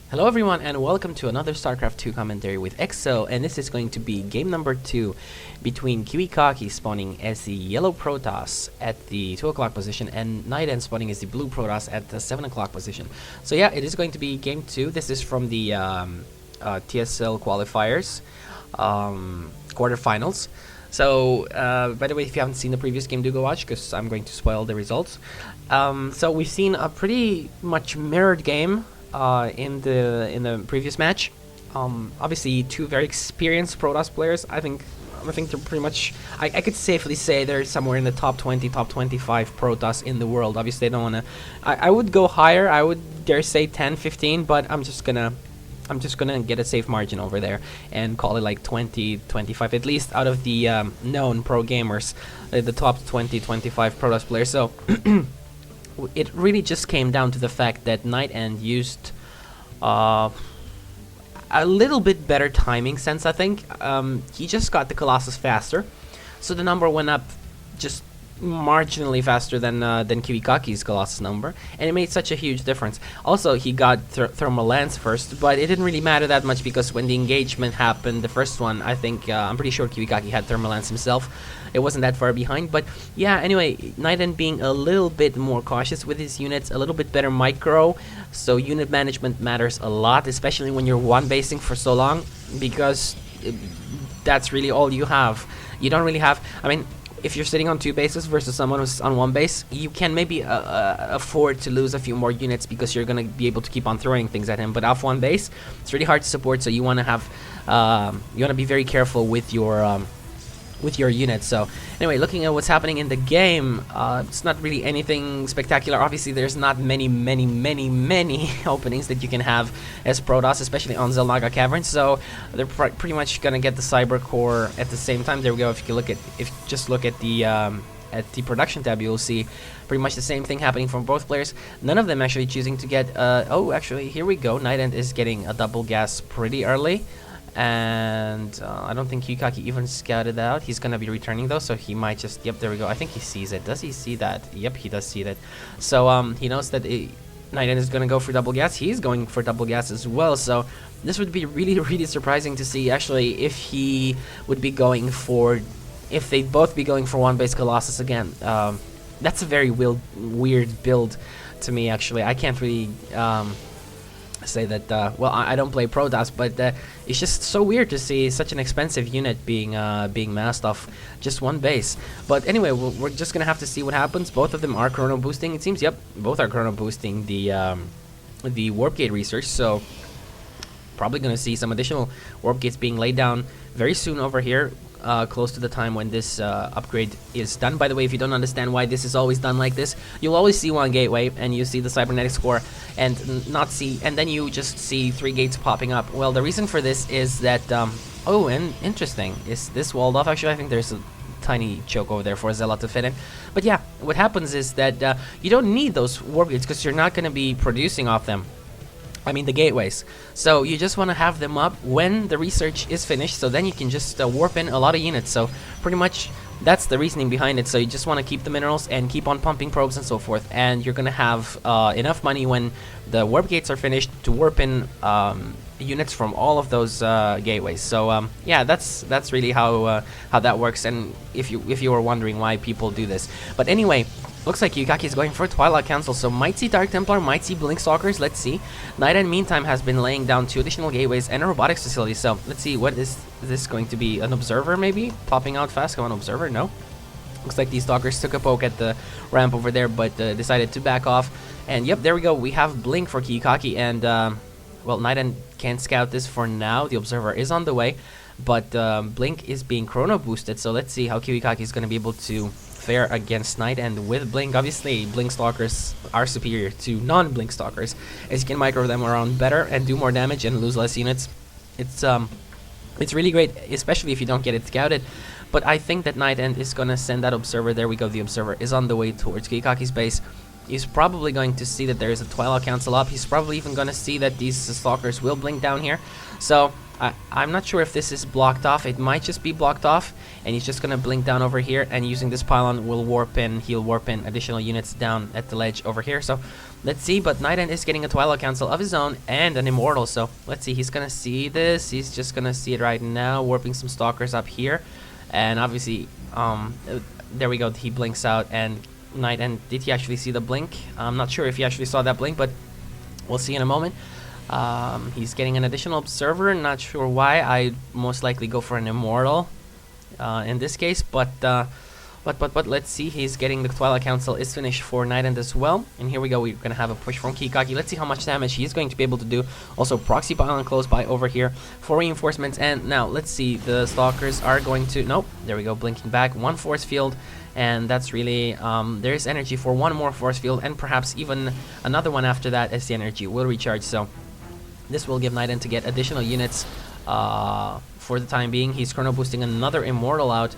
Hello everyone and welcome to another StarCraft 2 commentary with Exo, and this is going to be game number 2 between Kiwikaki spawning as the yellow Protoss at the 2 o'clock position and Nightend spawning as the blue Protoss at the 7 o'clock position. So yeah, it is going to be game 2. This is from the TSL qualifiers, quarterfinals. So by the way, if you haven't seen the previous game, do go watch because I'm going to spoil the results. So we've seen a pretty much mirrored game in the previous match. Obviously, two very experienced Protoss players. I think they're pretty much. I could safely say they're somewhere in the top 20, top 25 Protoss in the world. Obviously, I don't want to. I would go higher. I would dare say 10, 15, but I'm just gonna get a safe margin over there and call it like 20, 25, at least out of the known pro gamers, the top 20, 25 Protoss players. So. It really just came down to the fact that Nightend used a little bit better timing sense, I think. He just got the Colossus faster, so the number went up just marginally faster than Kiwikaki's Colossus number, and it made such a huge difference. Also, he got Thermal Lance first, but it didn't really matter that much because when the engagement happened, the first one, I think, I'm pretty sure Kiwikaki had Thermal Lance himself. It wasn't that far behind, but yeah, anyway, Nightend being a little bit more cautious with his units, a little bit better micro, so unit management matters a lot, especially when you're one-basing for so long, because that's really all you have. You don't really have, I mean, if you're sitting on two bases versus someone who's on one base, you can maybe afford to lose a few more units because you're going to be able to keep on throwing things at him. But off one base, it's really hard to support, so you want to have, you want to be very careful with your units. So anyway, looking at what's happening in the game, it's not really anything spectacular. Obviously, there's not many openings that you can have as Protoss, especially on Xel'Naga Caverns. So they're pretty much gonna get the Cyber Core at the same time. There we go. If you just look at the production tab, you'll see pretty much the same thing happening from both players. None of them actually choosing to get. Oh, actually, here we go. Nightend is getting a double gas pretty early. And I don't think Kiwikaki even scouted out. He's gonna be returning though, so he might just. Yep, there we go. I think he sees it. Does he see that? Yep, he does see that. So he knows that Nightend is gonna go for double gas. He's going for double gas as well. So this would be really surprising to see actually if he would be going for, if they'd both be going for one base Colossus again. That's a very weird build to me actually. I can't really. Say that well, I don't play Protoss, but it's just so weird to see such an expensive unit being masked off just one base. But anyway, we're just gonna have to see what happens. Both of them are chrono boosting, it seems. Yep, both are chrono boosting the warp gate research, so probably gonna see some additional warp gates being laid down very soon over here, close to the time when this upgrade is done. By the way, if you don't understand why this is always done like this, you'll always see one gateway and you see the cybernetics core and then you just see 3 gates popping up. Well, the reason for this is that oh, and interesting, is this walled off? Actually, I think there's a tiny choke over there for Zella to fit in. But yeah, what happens is that you don't need those warp gates because you're not going to be producing off them. I mean the gateways. So you just want to have them up when the research is finished, so then you can just warp in a lot of units. So pretty much that's the reasoning behind it. So you just want to keep the minerals and keep on pumping probes and so forth, and you're gonna have enough money when the warp gates are finished to warp in units from all of those gateways. So yeah, that's really how that works. And if you were wondering why people do this, but anyway. Looks like Kiwikaki is going for Twilight Council, so might see Dark Templar, might see Blink Stalkers, let's see. Nightend, meantime, has been laying down 2 additional gateways and a robotics facility, so let's see, what is this going to be? An Observer, maybe? Popping out fast, come on, Observer, no? Looks like these Stalkers took a poke at the ramp over there, but decided to back off. And yep, there we go, we have Blink for Kiwikaki, and, well, Nightend can't scout this for now, the Observer is on the way, but Blink is being chrono boosted, so let's see how Kiwikaki is going to be able to fare against Nightend with Blink. Obviously, Blink Stalkers are superior to non-Blink Stalkers, as you can micro them around better and do more damage and lose less units. It's really great, especially if you don't get it scouted. But I think that Nightend is gonna send that Observer. There we go. The Observer is on the way towards Kiwikaki's base. He's probably going to see that there is a Twilight Council up. He's probably even gonna see that these Stalkers will blink down here. So I'm not sure if this is blocked off. It might just be blocked off, and he's just gonna blink down over here, and using this pylon will warp in. He'll warp in additional units down at the ledge over here. So let's see. But Nightend is getting a Twilight Council of his own and an Immortal. So let's see. He's gonna see this. He's just gonna see it right now, warping some Stalkers up here, and obviously, there we go. He blinks out, and Nightend, did he actually see the blink? I'm not sure if he actually saw that blink, but we'll see in a moment. He's getting an additional Observer, not sure why. I'd most likely go for an Immortal in this case, but let's see. He's getting the Twilight Council is finished for Nightend as well, and here we go. We're gonna have a push from Kiwikaki. Let's see how much damage he is going to be able to do. Also, Proxy Pylon close by over here for reinforcements, and now let's see. The Stalkers are going to, nope, there we go, blinking back. One Force Field, and that's really, there is energy for one more Force Field, and perhaps even another one after that as the energy will recharge. So this will give Nightend to get additional units for the time being. He's chrono boosting another Immortal out.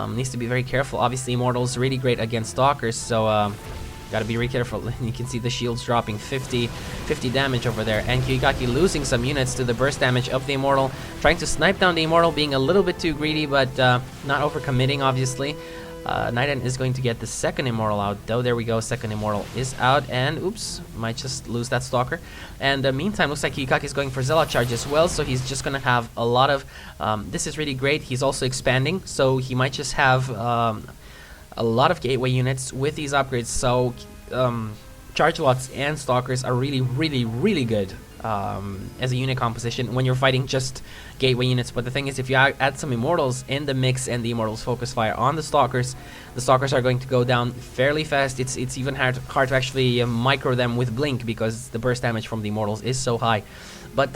Needs to be very careful. Obviously, Immortal's really great against Stalkers, so gotta be very careful. You can see the shields dropping 50 damage over there, and Kiwikaki losing some units to the burst damage of the Immortal. Trying to snipe down the Immortal, being a little bit too greedy, but not overcommitting, obviously. Nightend is going to get the second Immortal out, though. There we go, second Immortal is out, and oops, might just lose that Stalker. And meantime, looks like Kiwikaki is going for Zealot Charge as well, so he's just gonna have a lot of, this is really great. He's also expanding, so he might just have a lot of gateway units with these upgrades. So Charge Lots and Stalkers are really good as a unit composition when you're fighting just gateway units. But the thing is, if you add some Immortals in the mix and the Immortals focus fire on the Stalkers are going to go down fairly fast. It's even hard to actually micro them with Blink, because the burst damage from the Immortals is so high. But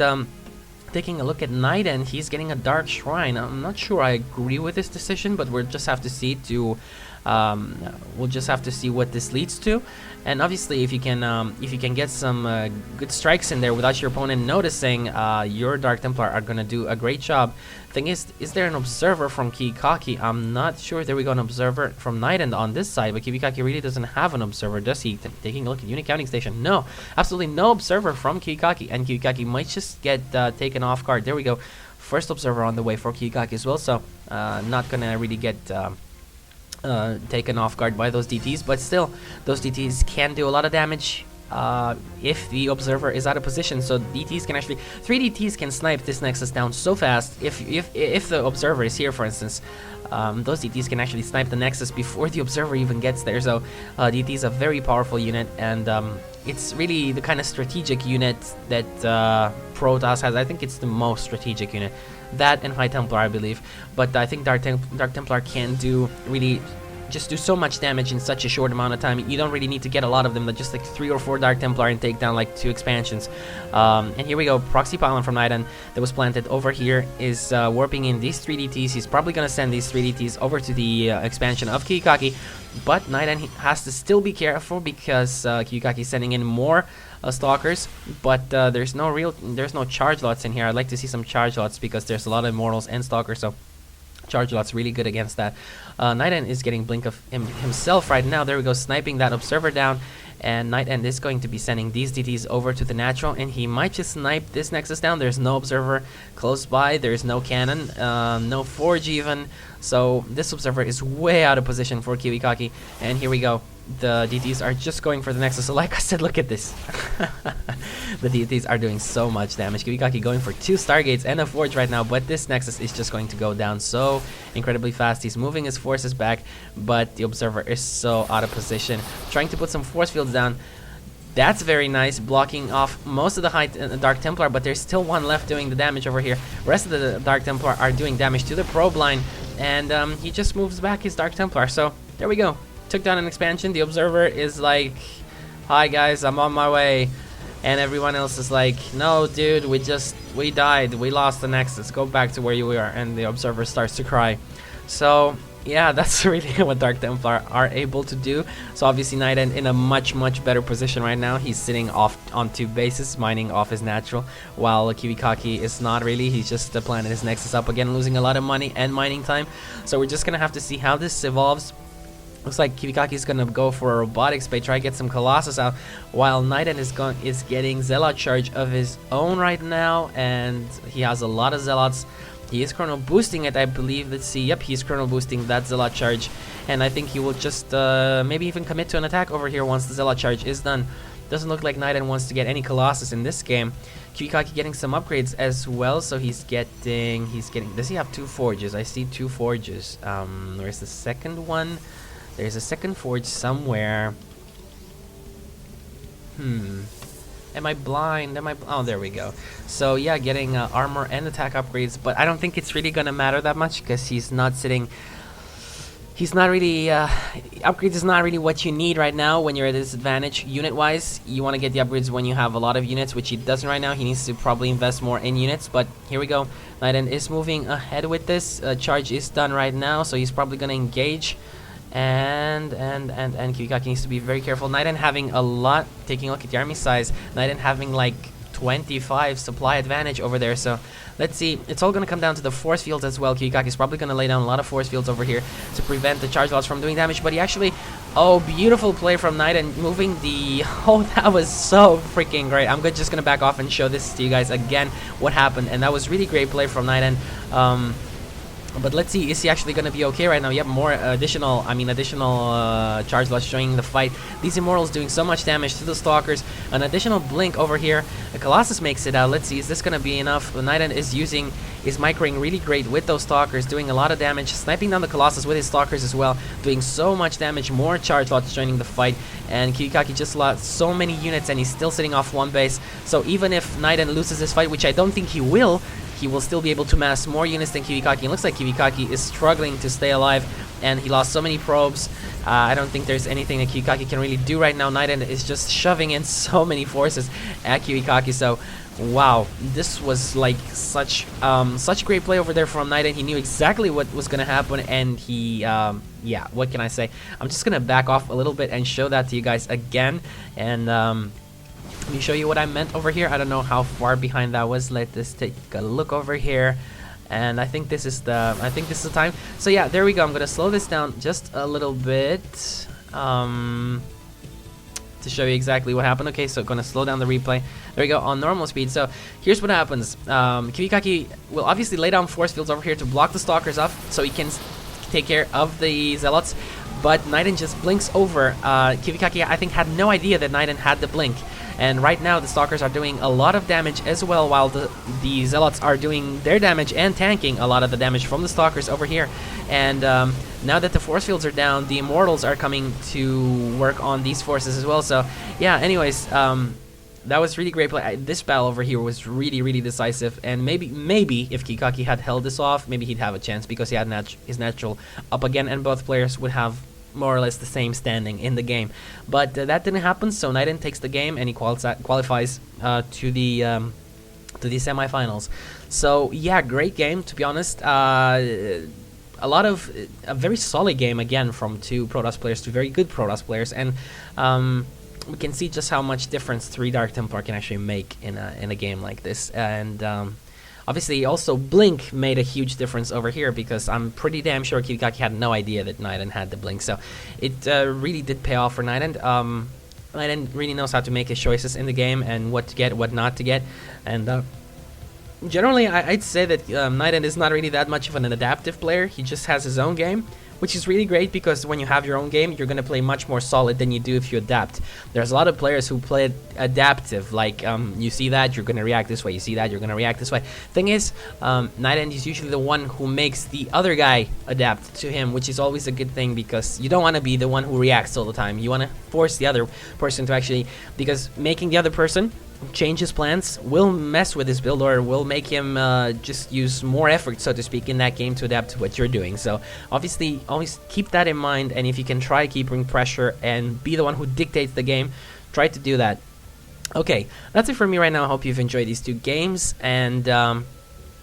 taking a look at Nightend, he's getting a Dark Shrine. I'm not sure I agree with this decision, but we'll just have to see what this leads to. And obviously, if you can get some good strikes in there without your opponent noticing, your Dark Templar are gonna do a great job. Thing is there an Observer from Kiwikaki? I'm not sure. There we go, an Observer from Nightend on this side, but Kiwikaki really doesn't have an Observer, does he? Taking a look at Unit Counting Station, no, absolutely no Observer from Kiwikaki, and Kiwikaki might just get taken off guard. There we go, first Observer on the way for Kiwikaki as well, so not gonna really get taken off guard by those DTs, but still, those DTs can do a lot of damage if the Observer is out of position. So DTs can actually, 3 DTs can snipe this Nexus down so fast. If the Observer is here, for instance, those DTs can actually snipe the Nexus before the Observer even gets there. So DT is a very powerful unit, and it's really the kind of strategic unit that Protoss has. I think it's the most strategic unit. That and High Templar, I believe. But I think Dark Templar can do so much damage in such a short amount of time. You don't really need to get a lot of them, but just like 3 or 4 Dark Templar and take down like 2 expansions. And here we go, Proxy Pylon from Nightend that was planted over here is warping in these 3 DTs. He's probably gonna send these 3 DTs over to the expansion of Kiwikaki, but Nightend has to still be careful because Kiwikaki is sending in more Stalkers, but there's no Charge Lots in here. I'd like to see some Charge Lots because there's a lot of Immortals and Stalkers, so Charge Lot's really good against that. Nightend is getting Blink of himself right now. There we go, sniping that Observer down, and Nightend is going to be sending these DTs over to the natural, and he might just snipe this Nexus down. There's no Observer close by, there's no cannon, no Forge even, so this Observer is way out of position for Kiwikaki. And here we go, the DTs are just going for the Nexus. So like I said, look at this. The DTs are doing so much damage. Kiwikaki going for 2 Stargates and a Forge right now, but this Nexus is just going to go down so incredibly fast. He's moving his forces back, but the Observer is so out of position. Trying to put some force fields down. That's very nice, blocking off most of the Dark Templar, but there's still one left doing the damage over here. The rest of the Dark Templar are doing damage to the probe line, and he just moves back his Dark Templar. So there we go. Took down an expansion. The Observer is like, hi guys, I'm on my way. And everyone else is like, no dude, we died, we lost the Nexus, go back to where you were. And the Observer starts to cry. So yeah, that's really what Dark Templar are able to do. So obviously Nightend in a much better position right now. He's sitting off on 2 bases, mining off his natural, while Kiwikaki is not really. He's just planting his Nexus up again, losing a lot of money and mining time. So we're just gonna have to see how this evolves. Looks like Kiwikaki is gonna go for a robotics bait, try to get some Colossus out, while Nightend is getting Zealot charge of his own right now, and he has a lot of Zealots. He is chrono boosting it, I believe. Let's see. Yep, he's chrono boosting that Zealot charge, and I think he will just maybe even commit to an attack over here once the Zealot charge is done. Doesn't look like Nightend wants to get any Colossus in this game. Kiwikaki getting some upgrades as well, so he's getting. Does he have 2 forges? I see 2 forges. Where's the second one? There's a second forge somewhere. Am I blind? Oh, there we go. So yeah, getting armor and attack upgrades, but I don't think it's really gonna matter that much because he's not really upgrades is not really what you need right now when you're at a disadvantage unit wise. You want to get the upgrades when you have a lot of units, which he doesn't right now. He needs to probably invest more in units, but here we go. Nightend is moving ahead with this. Charge is done right now, so he's probably gonna engage. And Kiwikaki needs to be very careful. Nightend having a lot, taking a look at the army size, Nightend having like 25 supply advantage over there, so let's see. It's all going to come down to the force fields as well. Kiwikaki is probably going to lay down a lot of force fields over here to prevent the charge loss from doing damage, but he actually, oh, beautiful play from Nightend, moving the, oh, that was so freaking great. I'm just going to back off and show this to you guys again what happened, and that was really great play from Nightend. But let's see, is he actually going to be okay right now? Yep, more additional charge loss showing the fight. These Immortals doing so much damage to the Stalkers. An additional blink over here. The Colossus makes it out. Let's see, is this going to be enough? The Nightend is microing really great with those Stalkers, doing a lot of damage, sniping down the Colossus with his Stalkers as well, doing so much damage, more charge loss joining the fight, and Kiwikaki just lost so many units and he's still sitting off 1 base. So even if Nightend loses this fight, which I don't think he will still be able to mass more units than Kiwikaki. It looks like Kiwikaki is struggling to stay alive, and he lost so many probes. I don't think there's anything that Kiwikaki can really do right now. Nightend is just shoving in so many forces at Kiwikaki, so wow, this was like such great play over there from Nightend. He knew exactly what was going to happen, and he, yeah, what can I say? I'm just going to back off a little bit and show that to you guys again, and let me show you what I meant over here. I don't know how far behind that was. Let us take a look over here, and I think this is the time. So yeah, there we go. I'm gonna slow this down just a little bit to show you exactly what happened. Okay, so gonna slow down the replay. There we go, on normal speed. So here's what happens. Kiwikaki will obviously lay down force fields over here to block the Stalkers off, so he can take care of the Zealots. But Nightend just blinks over. Kiwikaki, I think, had no idea that Nightend had the blink. And right now, the Stalkers are doing a lot of damage as well, while the Zealots are doing their damage and tanking a lot of the damage from the Stalkers over here. And now that the force fields are down, the Immortals are coming to work on these forces as well. So, yeah, anyways, that was really great play. This battle over here was really, really decisive. And maybe if Kiwikaki had held this off, maybe he'd have a chance because he had his natural up again, and both players would have more or less the same standing in the game, but that didn't happen. So Nightend takes the game and he qualifies to the semifinals. So yeah, great game, to be honest. A very solid game again from 2 Protoss players, 2 very good Protoss players, and we can see just how much difference 3 Dark Templar can actually make in a game like this. And obviously, also Blink made a huge difference over here because I'm pretty damn sure Kiwikaki had no idea that Nightend had the Blink. So it really did pay off for Nightend. Nightend really knows how to make his choices in the game and what to get, what not to get. And generally, I'd say that Nightend is not really that much of an adaptive player. He just has his own game, which is really great because when you have your own game, you're going to play much more solid than you do if you adapt. There's a lot of players who play adaptive, like you see that, you're going to react this way, you see that, you're going to react this way. Thing is, Nightend is usually the one who makes the other guy adapt to him, which is always a good thing because you don't want to be the one who reacts all the time. You want to force the other person to actually, because making the other person change his plans will mess with his build, or will make him just use more effort, so to speak, in that game to adapt to what you're doing. So obviously always keep that in mind, and if you can try keeping pressure and be the one who dictates the game, try to do that. Okay, that's it for me right now. I hope you've enjoyed these 2 games, and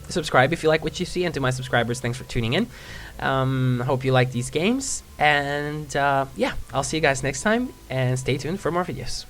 subscribe if you like what you see, and to my subscribers, thanks for tuning in. Hope you like these games, and yeah, I'll see you guys next time, and stay tuned for more videos.